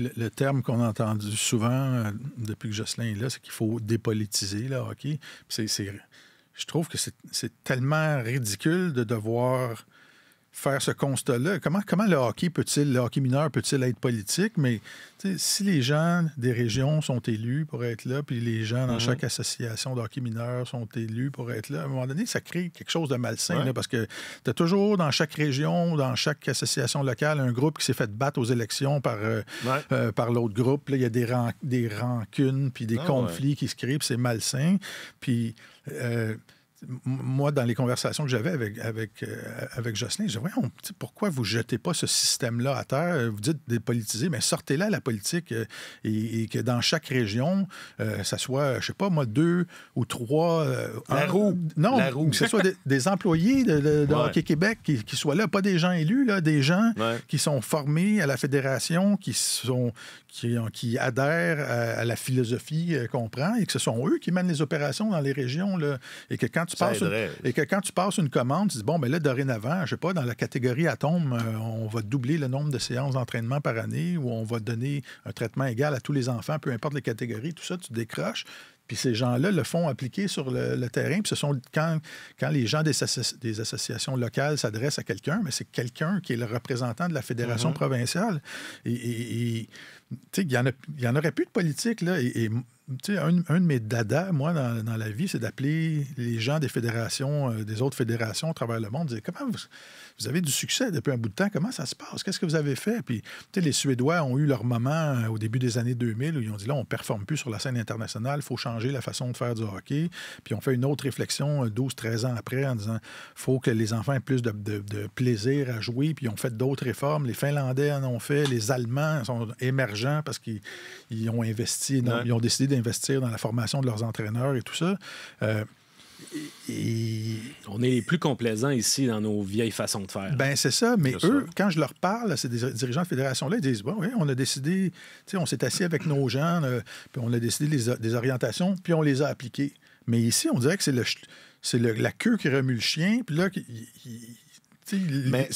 le terme qu'on a entendu souvent depuis que Jocelyn est là, c'est qu'il faut dépolitiser le hockey. Je trouve que c'est tellement ridicule de devoir faire ce constat-là. Comment le hockey mineur peut-il être politique? Mais si les gens des régions sont élus pour être là, puis les gens dans chaque association de hockey mineur sont élus pour être là, à un moment donné, ça crée quelque chose de malsain. Là, parce que tu as toujours dans chaque région, dans chaque association locale, un groupe qui s'est fait battre aux élections par l'autre groupe. Là, il y a des rancunes, puis des conflits qui se créent, puis c'est malsain. Puis... moi, dans les conversations que j'avais avec Jocelyn, je disais, voyons, pourquoi vous ne jetez pas ce système-là à terre? Vous dites dépolitiser, mais sortez-la la politique et que dans chaque région, ça soit, je ne sais pas, moi, 2 ou 3... La roue. Que ce soit des employés de Hockey Québec qui soient là, pas des gens élus, là, des gens qui sont formés à la fédération, qui adhèrent à la philosophie qu'on prend et que ce sont eux qui mènent les opérations dans les régions. Là, et que quand tu passes une commande, tu dis, bon, ben là, dorénavant, je sais pas, dans la catégorie atome, on va doubler le nombre de séances d'entraînement par année ou on va donner un traitement égal à tous les enfants, peu importe les catégories, tout ça, tu décroches. Puis ces gens-là le font appliquer sur le terrain. Puis ce sont quand les gens des associations locales s'adressent à quelqu'un, mais c'est quelqu'un qui est le représentant de la fédération provinciale. Et tu sais, il y en aurait plus de politique, là. Tu sais, un de mes dadas, moi, dans la vie, c'est d'appeler les gens des fédérations, des autres fédérations à travers le monde, dire comment vous avez du succès depuis un bout de temps, comment ça se passe, qu'est-ce que vous avez fait? Puis, tu sais, les Suédois ont eu leur moment au début des années 2000 où ils ont dit, là, on ne performe plus sur la scène internationale, il faut changer la façon de faire du hockey. Puis, on fait une autre réflexion 12-13 ans après en disant, il faut que les enfants aient plus de plaisir à jouer, puis ils ont fait d'autres réformes. Les Finlandais en ont fait, les Allemands sont émergents parce qu'ils ont investi, ils ont décidé d'investir dans la formation de leurs entraîneurs et tout ça. On est plus complaisants ici dans nos vieilles façons de faire. Ben c'est ça, mais eux, quand je leur parle, c'est des dirigeants de fédération-là, ils disent, bon, oui, on a décidé, on s'est assis avec nos gens, puis on a décidé des orientations, puis on les a appliquées. Mais ici, on dirait que c'est la queue qui remue le chien, puis là, mais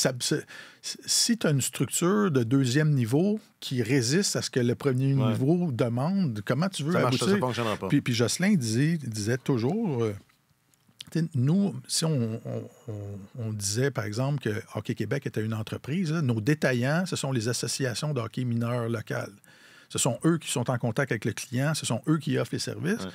si tu as une structure de deuxième niveau qui résiste à ce que le premier niveau demande, comment tu veux aboutir? Ça fonctionnera pas. Puis Jocelyn disait toujours... nous, si on disait, par exemple, que Hockey Québec était une entreprise, là, nos détaillants, ce sont les associations de hockey mineurs locales. Ce sont eux qui sont en contact avec le client, ce sont eux qui offrent les services.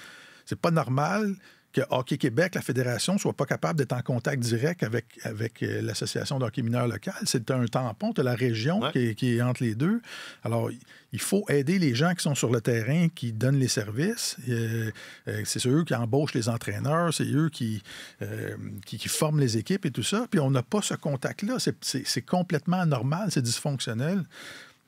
C'est pas normal que Hockey Québec, la fédération, soit pas capable d'être en contact direct avec l'association de hockey mineur locale. C'est un tampon, tu as la région qui est entre les deux. Alors, il faut aider les gens qui sont sur le terrain, qui donnent les services. C'est eux qui embauchent les entraîneurs, c'est eux qui forment les équipes et tout ça. Puis on n'a pas ce contact-là. C'est complètement anormal, c'est dysfonctionnel.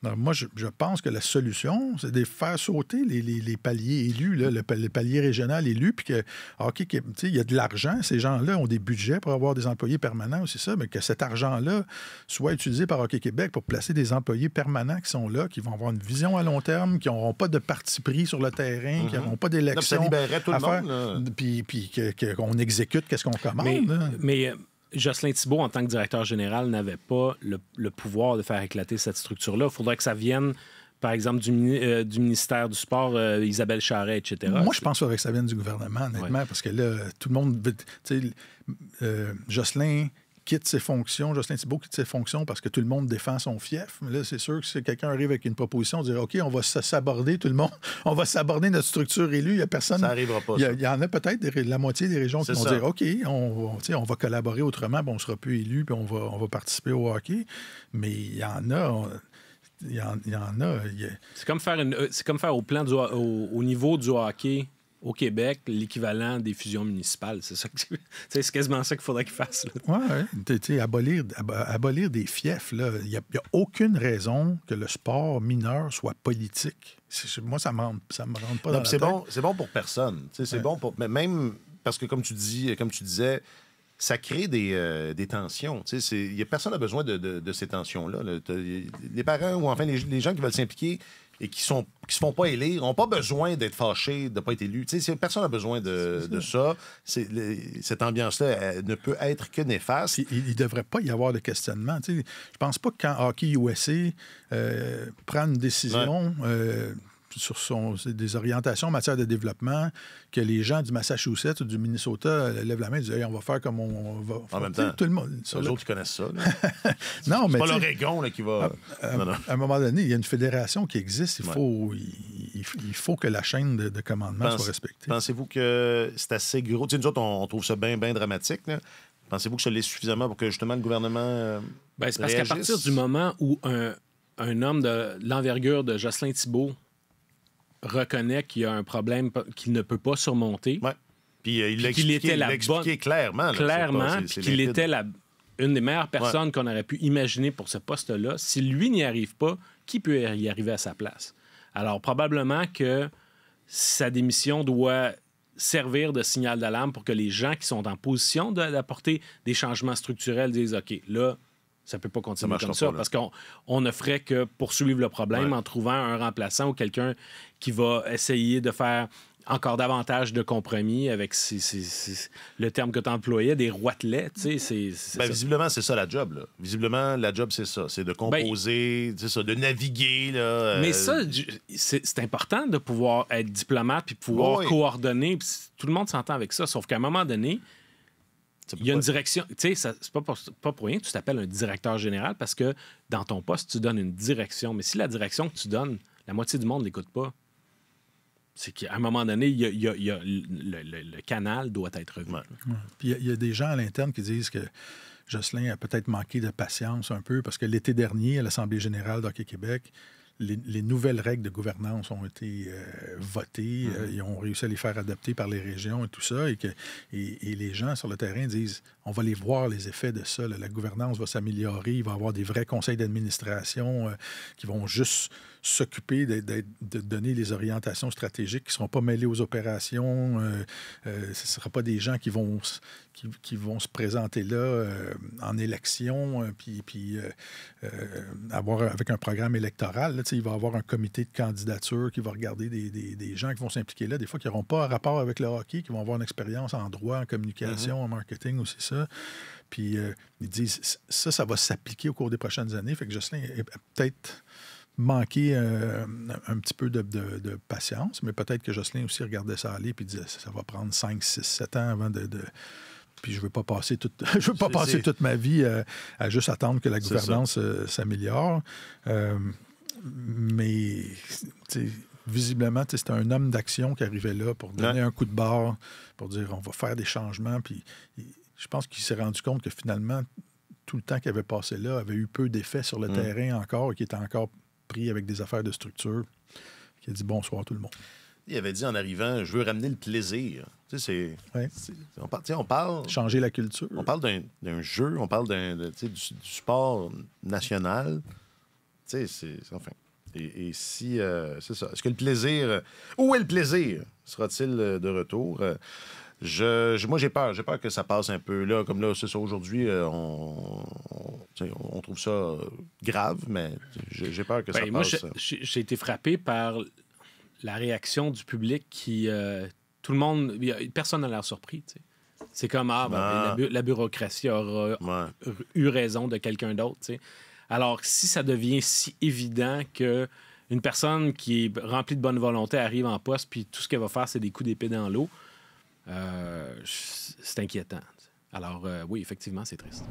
Alors, moi, je pense que la solution, c'est de faire sauter les paliers élus, là, le palier régional élu, puis que, OK, il y a de l'argent, ces gens-là ont des budgets pour avoir des employés permanents, c'est ça, mais que cet argent-là soit utilisé par Hockey Québec pour placer des employés permanents qui sont là, qui vont avoir une vision à long terme, qui n'auront pas de parti pris sur le terrain, qui n'auront pas d'élection. Ça libérerait tout le monde. Puis qu'on exécute qu'est-ce qu'on commande. Mais Jocelyn Thibault, en tant que directeur général, n'avait pas le pouvoir de faire éclater cette structure-là. Il faudrait que ça vienne, par exemple, du ministère du Sport, Isabelle Charret, etc. Moi, je pense qu'il faudrait que ça vienne du gouvernement, honnêtement, parce que là, tout le monde... Jocelyn Thibault quitte ses fonctions parce que tout le monde défend son fief. Mais là, c'est sûr que si quelqu'un arrive avec une proposition, on dirait, OK, on va s'aborder tout le monde, on va s'aborder notre structure élue, il n'y a personne... Ça n'arrivera pas. Il y en a peut-être la moitié des régions qui vont dire, OK, on va collaborer autrement, puis on ne sera plus élu, puis on va participer au hockey. Mais il y en a... C'est comme faire au plan au niveau du hockey au Québec l'équivalent des fusions municipales. C'est ça c'est quasiment ça qu'il faudrait qu'ils fassent. Oui, abolir des fiefs. Il n'y a aucune raison que le sport mineur soit politique. Moi, ça ne me rentre pas dans la tête. C'est bon pour personne. C'est bon pour... Même parce que, comme tu disais, ça crée des tensions. Personne n'a besoin de ces tensions-là. Les parents ou enfin les gens qui veulent s'impliquer, et qui se font pas élire n'ont pas besoin d'être fâchés de ne pas être élus. Personne n'a besoin de ça. Cette ambiance-là ne peut être que néfaste. Il ne devrait pas y avoir de questionnement. Je ne pense pas que quand Hockey USA prend une décision sur des orientations en matière de développement, que les gens du Massachusetts ou du Minnesota lèvent la main et disent hey, on va faire comme on va. En même temps, tout le monde. Les autres qui connaissent ça. Non, mais c'est pas l'Oregon qui va. À un moment donné, il y a une fédération qui existe. Il faut que la chaîne de commandement soit respectée. Pensez-vous que c'est assez gros? Nous autres, on trouve ça bien dramatique. Là. Pensez-vous que ça l'est suffisamment pour que justement le gouvernement. C'est parce qu'à partir du moment où un homme de l'envergure de Jocelyn Thibault reconnaît qu'il y a un problème qu'il ne peut pas surmonter. Ouais. Puis il l'a expliqué clairement. Clairement, qu'il était une des meilleures personnes qu'on aurait pu imaginer pour ce poste-là. Si lui n'y arrive pas, qui peut y arriver à sa place? Alors, probablement que sa démission doit servir de signal d'alarme pour que les gens qui sont en position d'apporter des changements structurels disent « OK, là, ça ne peut pas continuer comme ça, parce qu'on ne ferait que poursuivre le problème en trouvant un remplaçant ou quelqu'un qui va essayer de faire encore davantage de compromis avec le terme que tu employais, des roitelets. Visiblement, c'est ça la job. Là. Visiblement, la job, c'est ça. C'est de composer, de naviguer. Là, Mais ça, c'est important de pouvoir être diplomate puis pouvoir coordonner. Tout le monde s'entend avec ça, sauf qu'à un moment donné, il y a une direction. Tu sais, c'est pas pour rien que tu t'appelles un directeur général parce que dans ton poste, tu donnes une direction. Mais si la direction que tu donnes, la moitié du monde ne l'écoute pas, c'est qu'à un moment donné, le canal doit être revu. Ouais. Puis il y a des gens à l'interne qui disent que Jocelyn a peut-être manqué de patience un peu parce que l'été dernier, à l'Assemblée générale d'Hockey Québec, les nouvelles règles de gouvernance ont été votées. Ils ont réussi à les faire adopter par les régions et tout ça. Et les gens sur le terrain disent on va les voir, les effets de ça. La gouvernance va s'améliorer. Il va y avoir des vrais conseils d'administration qui vont juste s'occuper de donner les orientations stratégiques qui ne seront pas mêlés aux opérations. Ce ne sera pas des gens qui vont se présenter là en élection puis avoir avec un programme électoral. Là, il va y avoir un comité de candidature qui va regarder des gens qui vont s'impliquer là, des fois qui n'auront pas un rapport avec le hockey, qui vont avoir une expérience en droit, en communication, en marketing aussi ça. Puis ils disent ça va s'appliquer au cours des prochaines années. Fait que Jocelyn est peut-être manqué un petit peu de patience, mais peut-être que Jocelyn aussi regardait ça aller puis disait ça va prendre 5, 6, 7 ans avant de puis je ne veux pas passer toute ma vie à juste attendre que la gouvernance s'améliore. Mais visiblement, c'était un homme d'action qui arrivait là pour donner un coup de barre, pour dire on va faire des changements. Puis je pense qu'il s'est rendu compte que finalement, tout le temps qu'il avait passé là avait eu peu d'effet sur le terrain encore et qu'il était encore pris avec des affaires de structure. Il a dit bonsoir tout le monde. Il avait dit en arrivant, je veux ramener le plaisir. Tu sais, on parle... Changer la culture. On parle d'un jeu, on parle du sport national. Tu sais, enfin... Et si... c'est ça. Est-ce que le plaisir... Où est le plaisir? Sera-t-il de retour? Moi, j'ai peur. J'ai peur que ça passe un peu. Là, comme là, c'est ça, aujourd'hui, on trouve ça grave, mais j'ai peur que ça passe. Moi, j'ai été frappé par la réaction du public qui... tout le monde... Personne n'a l'air surpris, tu sais. C'est comme, la bureaucratie aura eu raison de quelqu'un d'autre, tu sais. Alors, si ça devient si évident qu'une personne qui est remplie de bonne volonté arrive en poste puis tout ce qu'elle va faire, c'est des coups d'épée dans l'eau, c'est inquiétant. Alors, oui, effectivement, c'est triste.